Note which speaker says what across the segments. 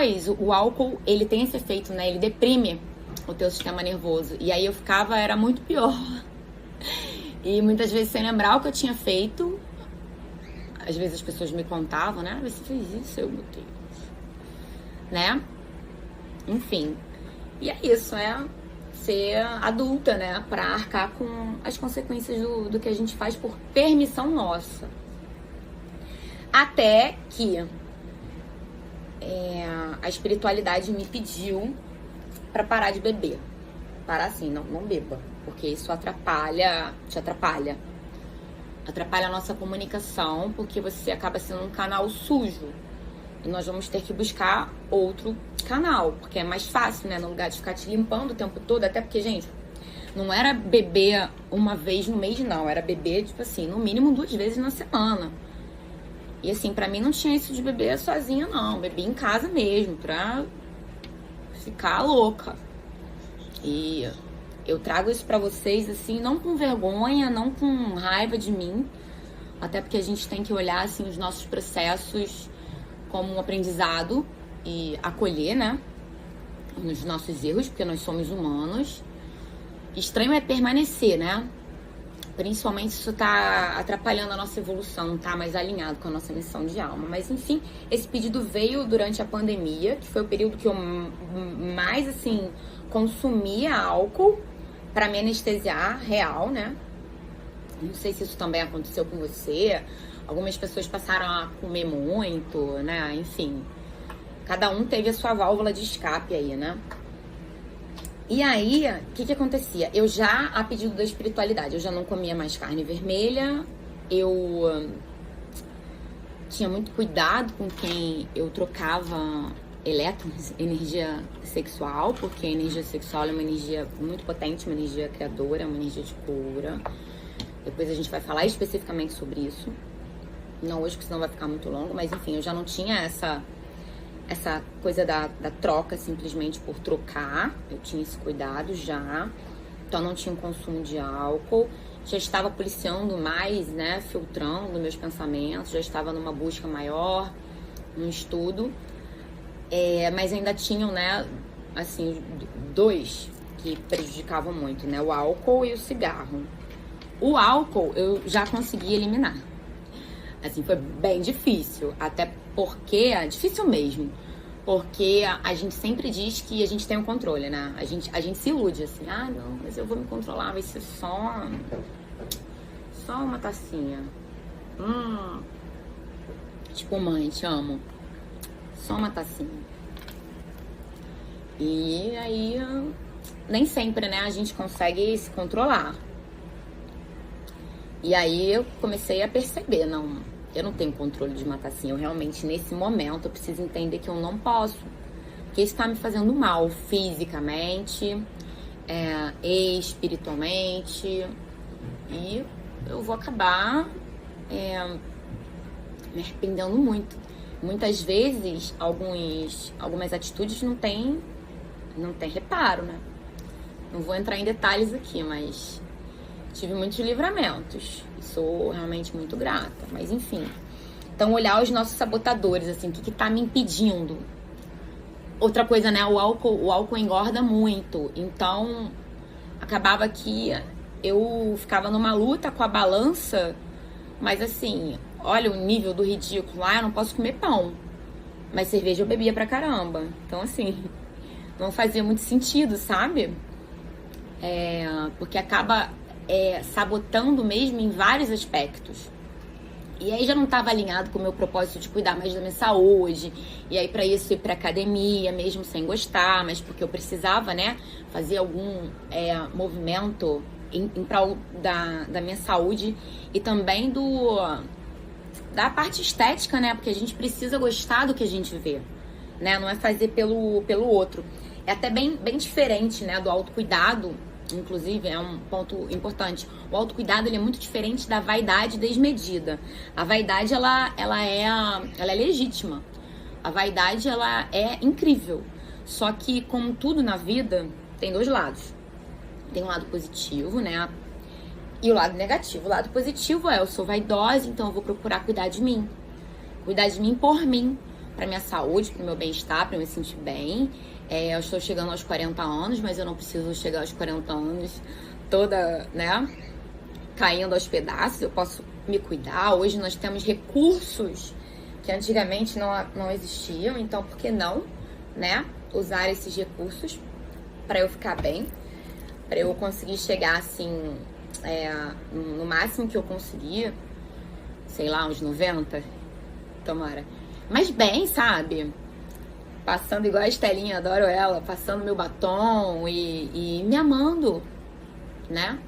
Speaker 1: depois, o álcool, ele tem esse efeito, né? Ele deprime o teu sistema nervoso. E aí eu ficava, era muito pior. E muitas vezes sem lembrar o que eu tinha feito. Às vezes as pessoas me contavam, né? Você fez isso, meu Deus. Né? Enfim. E é isso, é ser adulta, né? Pra arcar com as consequências do que a gente faz por permissão nossa. Até que a espiritualidade me pediu pra parar de beber. Parar assim, não beba. Porque isso te atrapalha a nossa comunicação, porque você acaba sendo um canal sujo. E nós vamos ter que buscar outro canal, porque é mais fácil, né? No lugar de ficar te limpando o tempo todo. Até porque, gente, não era beber uma vez no mês, não. Era beber, tipo assim, no mínimo 2 vezes na semana. E assim, pra mim não tinha isso de beber sozinha, não. Bebi em casa mesmo, pra ficar louca. E eu trago isso pra vocês, assim, não com vergonha, não com raiva de mim. Até porque a gente tem que olhar, assim, os nossos processos como um aprendizado e acolher, né? Os nossos erros, porque nós somos humanos. Estranho é permanecer, né? Principalmente se isso tá atrapalhando a nossa evolução, não tá mais alinhado com a nossa missão de alma. Mas, enfim, esse pedido veio durante a pandemia, que foi o período que eu mais, assim, consumia álcool pra me anestesiar, real, né? Não sei se isso também aconteceu com você. Algumas pessoas passaram a comer muito, né? Enfim, cada um teve a sua válvula de escape aí, né? E aí, o que acontecia? Eu já, a pedido da espiritualidade, eu já não comia mais carne vermelha. Eu tinha muito cuidado com quem eu trocava elétrons, energia sexual, porque a energia sexual é uma energia muito potente, uma energia criadora, uma energia de cura. Depois a gente vai falar especificamente sobre isso. Não hoje, porque senão vai ficar muito longo, mas enfim, eu já não tinha essa coisa da troca simplesmente por trocar. Eu tinha esse cuidado já. Então não tinha um consumo de álcool. Já estava policiando mais, né? Filtrando meus pensamentos. Já estava numa busca maior, num estudo. Mas ainda tinham, né? Assim, 2 que prejudicavam muito, né? O álcool e o cigarro. O álcool eu já consegui eliminar. Assim, foi bem difícil, até porque, difícil mesmo, porque a gente sempre diz que a gente tem o controle, né? A gente se ilude, assim, não, mas eu vou me controlar, vai ser só uma tacinha. Tipo, mãe, te amo. Só uma tacinha. E aí, nem sempre, né, a gente consegue se controlar. E aí eu comecei a perceber, não, eu não tenho controle de uma tacinha. Eu realmente, nesse momento, eu preciso entender que eu não posso. Porque isso tá me fazendo mal fisicamente, espiritualmente. E eu vou acabar me arrependendo muito. Muitas vezes, algumas atitudes não tem reparo, né? Não vou entrar em detalhes aqui, mas tive muitos livramentos. E sou realmente muito grata. Mas enfim. Então, olhar os nossos sabotadores, assim, o que tá me impedindo. Outra coisa, né? O álcool engorda muito. Então, acabava que eu ficava numa luta com a balança. Mas assim, olha o nível do ridículo. Eu não posso comer pão. Mas cerveja eu bebia pra caramba. Então, assim, não fazia muito sentido, sabe? Porque acaba sabotando mesmo em vários aspectos. E aí já não estava alinhado com o meu propósito de cuidar mais da minha saúde. E aí para isso ir pra academia, mesmo sem gostar, mas porque eu precisava, né, fazer algum movimento em prol da minha saúde e também da parte estética, né? Porque a gente precisa gostar do que a gente vê, né? Não é fazer pelo outro. É até bem diferente, né, do autocuidado. Inclusive, é um ponto importante. O autocuidado, ele é muito diferente da vaidade desmedida. A vaidade, ela é legítima. A vaidade, ela é incrível. Só que, como tudo na vida, tem 2 lados. Tem um lado positivo, né? E o lado negativo. O lado positivo eu sou vaidosa, então eu vou procurar cuidar de mim. Cuidar de mim por mim. pra minha saúde, pro meu bem-estar, pra eu me sentir bem. Eu estou chegando aos 40 anos, mas eu não preciso chegar aos 40 anos toda, né, caindo aos pedaços. Eu posso me cuidar. Hoje nós temos recursos que antigamente não existiam, então por que não, né, usar esses recursos para eu ficar bem, para eu conseguir chegar assim, no máximo que eu conseguir, sei lá, uns 90, tomara. Mas bem, sabe? Passando igual a Estelinha, adoro ela, passando meu batom e me amando, né?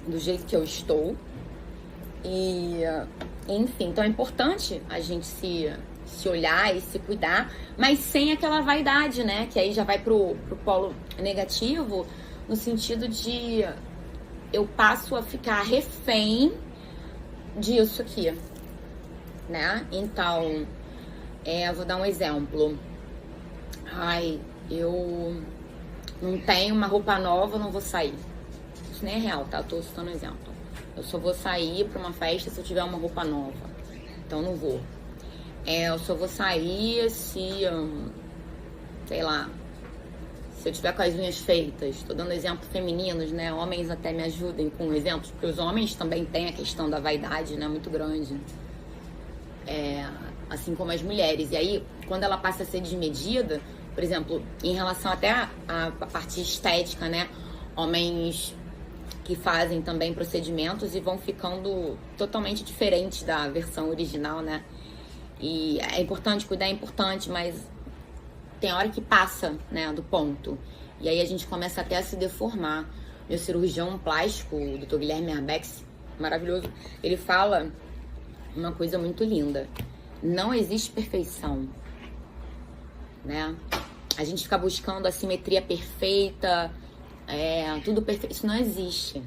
Speaker 1: Do jeito que eu estou. E, enfim, então é importante a gente se olhar e se cuidar, mas sem aquela vaidade, né? Que aí já vai pro polo negativo, no sentido de eu passo a ficar refém disso aqui, né? Então, vou dar um exemplo. Ai, eu não tenho uma roupa nova, eu não vou sair. Isso nem é real, tá? Eu tô citando um exemplo. Eu só vou sair pra uma festa se eu tiver uma roupa nova. Então não vou. Eu só vou sair se, sei lá, se eu tiver com as unhas feitas. Tô dando exemplos femininos, né? Homens até me ajudem com exemplos, porque os homens também têm a questão da vaidade, né? Muito grande. Assim como as mulheres. E aí, quando ela passa a ser desmedida, por exemplo, em relação até a parte estética, né? Homens que fazem também procedimentos e vão ficando totalmente diferentes da versão original, né? E é importante, cuidar é importante, mas tem hora que passa, né, do ponto. E aí a gente começa até a se deformar. Meu cirurgião plástico, o Dr. Guilherme Arbex, maravilhoso, ele fala uma coisa muito linda. Não existe perfeição, né? A gente fica buscando a simetria perfeita, tudo perfeito. Isso não existe,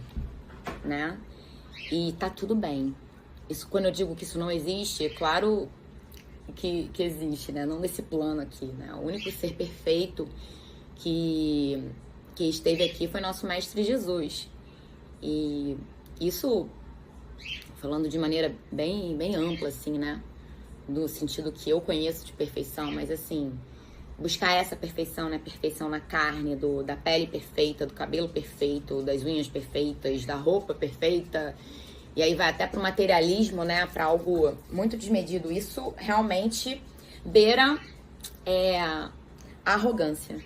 Speaker 1: né? E tá tudo bem. Isso, quando eu digo que isso não existe, é claro que existe, né? Não nesse plano aqui, né? O único ser perfeito que esteve aqui foi nosso Mestre Jesus. E isso, falando de maneira bem, bem ampla, assim, né? No sentido que eu conheço de perfeição, mas assim, buscar essa perfeição, né? Perfeição na carne, da pele perfeita, do cabelo perfeito, das unhas perfeitas, da roupa perfeita. E aí vai até pro materialismo, né? Pra algo muito desmedido. Isso realmente beira a arrogância.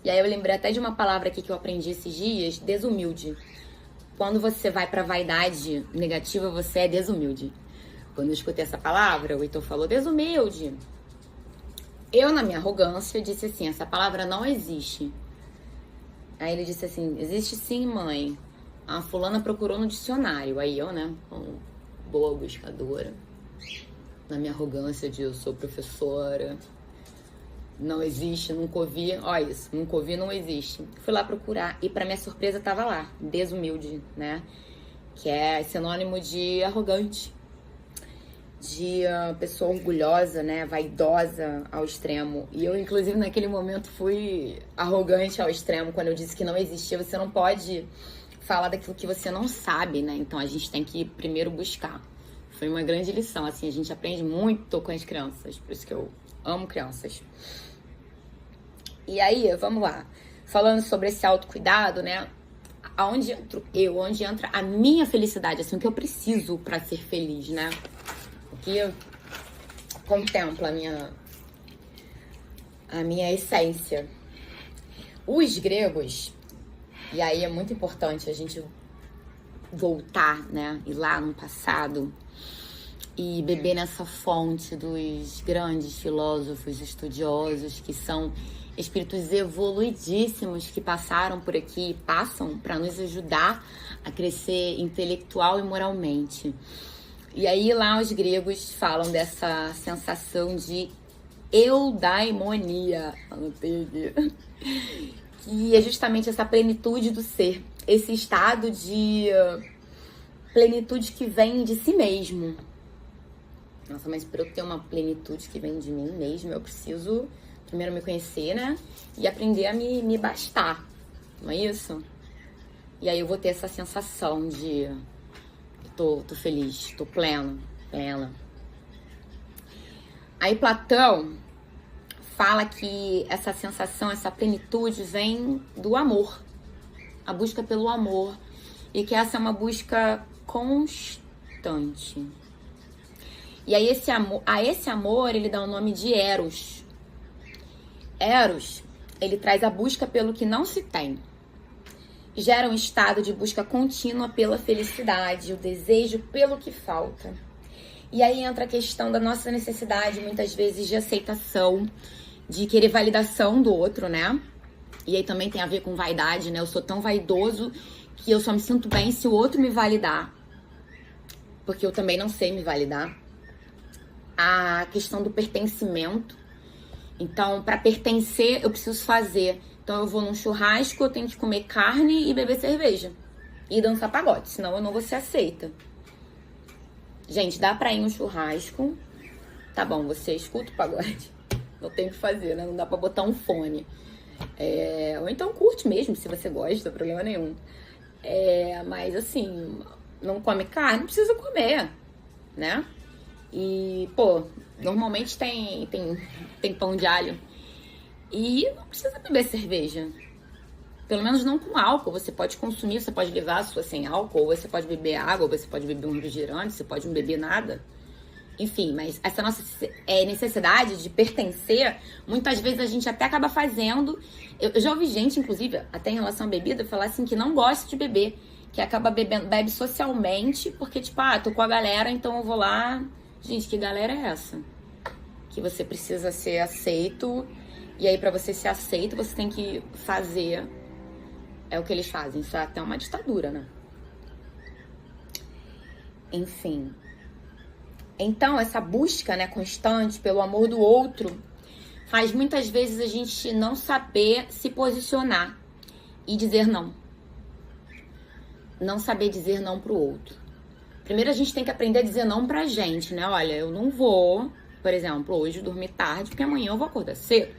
Speaker 1: E aí eu lembrei até de uma palavra aqui que eu aprendi esses dias, desumilde. Quando você vai pra vaidade negativa, você é desumilde. Quando eu escutei essa palavra, o Heitor falou desumilde. Eu, na minha arrogância, disse assim, essa palavra não existe. Aí ele disse assim, existe sim, mãe. A fulana procurou no dicionário. Aí eu, né, como boa buscadora, na minha arrogância de eu sou professora, não existe, nunca ouvi, olha isso, nunca ouvi, não existe. Fui lá procurar e pra minha surpresa tava lá, desumilde, né, que é sinônimo de arrogante, de pessoa orgulhosa, né, vaidosa ao extremo. E eu, inclusive, naquele momento fui arrogante ao extremo quando eu disse que não existia. Você não pode falar daquilo que você não sabe, né? Então a gente tem que primeiro buscar. Foi uma grande lição, assim, a gente aprende muito com as crianças, por isso que eu amo crianças. E aí, vamos lá. Falando sobre esse autocuidado, né? Aonde entro eu, onde entra a minha felicidade, assim, o que eu preciso pra ser feliz, né? O que contempla a minha essência. Os gregos, e aí é muito importante a gente voltar, né? Ir lá no passado e beber nessa fonte dos grandes filósofos estudiosos que são espíritos evoluidíssimos que passaram por aqui e passam para nos ajudar a crescer intelectual e moralmente. E aí lá os gregos falam dessa sensação de eudaimonia, anotei aqui, que é justamente essa plenitude do ser, esse estado de plenitude que vem de si mesmo. Nossa, mas para eu ter uma plenitude que vem de mim mesmo, eu preciso primeiro me conhecer, né? E aprender a me bastar, não é isso? E aí eu vou ter essa sensação de tô feliz, tô plena. Aí Platão fala que essa sensação, essa plenitude vem do amor, a busca pelo amor, e que essa é uma busca constante. E aí esse amor, ele dá o nome de Eros. Eros, ele traz a busca pelo que não se tem. Gera um estado de busca contínua pela felicidade, o desejo pelo que falta. E aí entra a questão da nossa necessidade, muitas vezes, de aceitação, de querer validação do outro, né? E aí também tem a ver com vaidade, né? Eu sou tão vaidoso que eu só me sinto bem se o outro me validar. Porque eu também não sei me validar. A questão do pertencimento. Então, para pertencer, eu preciso fazer. Então, eu vou num churrasco, eu tenho que comer carne e beber cerveja. E dançar pagode, senão eu não vou ser aceita. Gente, dá pra ir num churrasco. Tá bom, você escuta o pagode. Não tem o que fazer, né? Não dá pra botar um fone. Ou então curte mesmo, se você gosta, não tem problema nenhum. Mas assim, não come carne, não precisa comer, né? E, pô, normalmente tem pão de alho. E não precisa beber cerveja. Pelo menos não com álcool. Você pode consumir, você pode levar a sua sem álcool, ou você pode beber água, ou você pode beber um refrigerante, você pode não beber nada. Enfim, mas essa nossa necessidade de pertencer, muitas vezes a gente até acaba fazendo. Eu já ouvi gente, inclusive, até em relação à bebida, falar assim que não gosta de beber, que acaba bebe socialmente, porque tipo, tô com a galera, então eu vou lá. Gente, que galera é essa? Que você precisa ser aceito, e aí pra você ser aceito, você tem que fazer. É o que eles fazem, isso é até uma ditadura, né? Enfim. Então, essa busca, né, constante pelo amor do outro faz muitas vezes a gente não saber se posicionar e dizer não. Não saber dizer não pro outro. Primeiro a gente tem que aprender a dizer não pra gente, né? Olha, eu não vou, por exemplo, hoje dormir tarde, porque amanhã eu vou acordar cedo.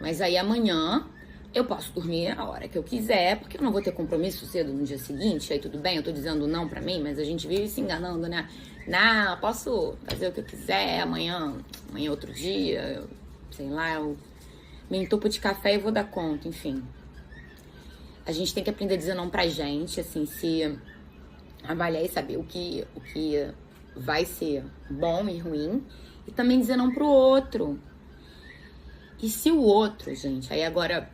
Speaker 1: Mas aí amanhã eu posso dormir a hora que eu quiser, porque eu não vou ter compromisso cedo no dia seguinte, aí tudo bem, eu tô dizendo não pra mim, mas a gente vive se enganando, né? Não, eu posso fazer o que eu quiser, amanhã é outro dia, sei lá, eu me entupo de café e vou dar conta, enfim. A gente tem que aprender a dizer não pra gente, assim, se avaliar e saber o que vai ser bom e ruim, e também dizer não pro outro. E se o outro, gente, aí agora,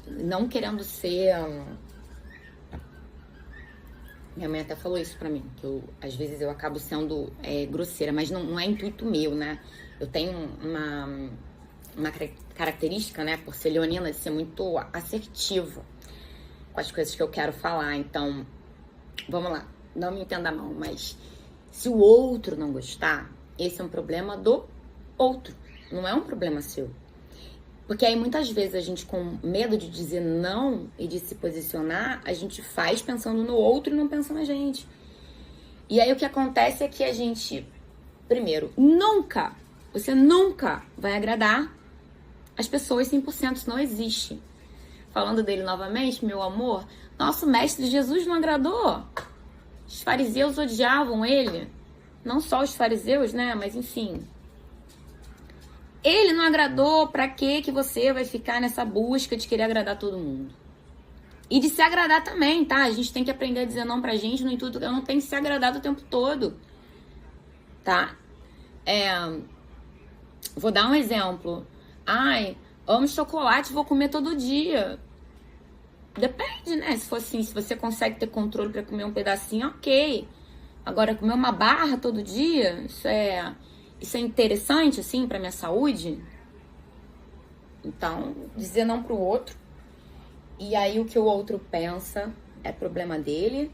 Speaker 1: não querendo ser... Minha mãe até falou isso pra mim, que às vezes eu acabo sendo grosseira, mas não é intuito meu, né? Eu tenho uma característica, né, por ser leonina, de ser muito assertiva com as coisas que eu quero falar. Então, vamos lá, não me entenda mal, mas se o outro não gostar, esse é um problema do outro, não é um problema seu. Porque aí muitas vezes a gente, com medo de dizer não e de se posicionar, a gente faz pensando no outro e não pensa na gente. E aí o que acontece é que a gente, primeiro, você nunca vai agradar as pessoas 100%, isso não existe. Falando dele novamente, meu amor, nosso mestre Jesus não agradou. Os fariseus odiavam ele. Não só os fariseus, né? Mas enfim... Ele não agradou, pra que você vai ficar nessa busca de querer agradar todo mundo? E de se agradar também, tá? A gente tem que aprender a dizer não pra gente no intuito que eu não tenho que se agradar o tempo todo, tá? Vou dar um exemplo. Ai, amo chocolate, vou comer todo dia. Depende, né? Se for assim, se você consegue ter controle pra comer um pedacinho, ok. Agora, comer uma barra todo dia, isso é interessante, assim, pra minha saúde? Então, dizer não pro outro. E aí, o que o outro pensa é problema dele.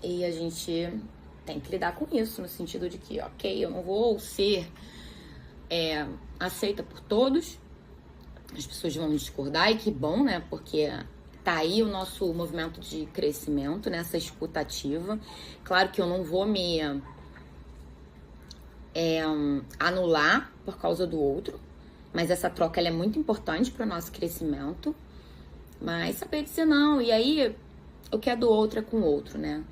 Speaker 1: E a gente tem que lidar com isso, no sentido de que, ok, eu não vou ser aceita por todos. As pessoas vão discordar, e que bom, né? Porque tá aí o nosso movimento de crescimento, nessa escuta ativa. Claro que eu não vou me... anular por causa do outro, mas essa troca ela é muito importante para o nosso crescimento. Mas saber dizer não, e aí o que é do outro é com o outro, né?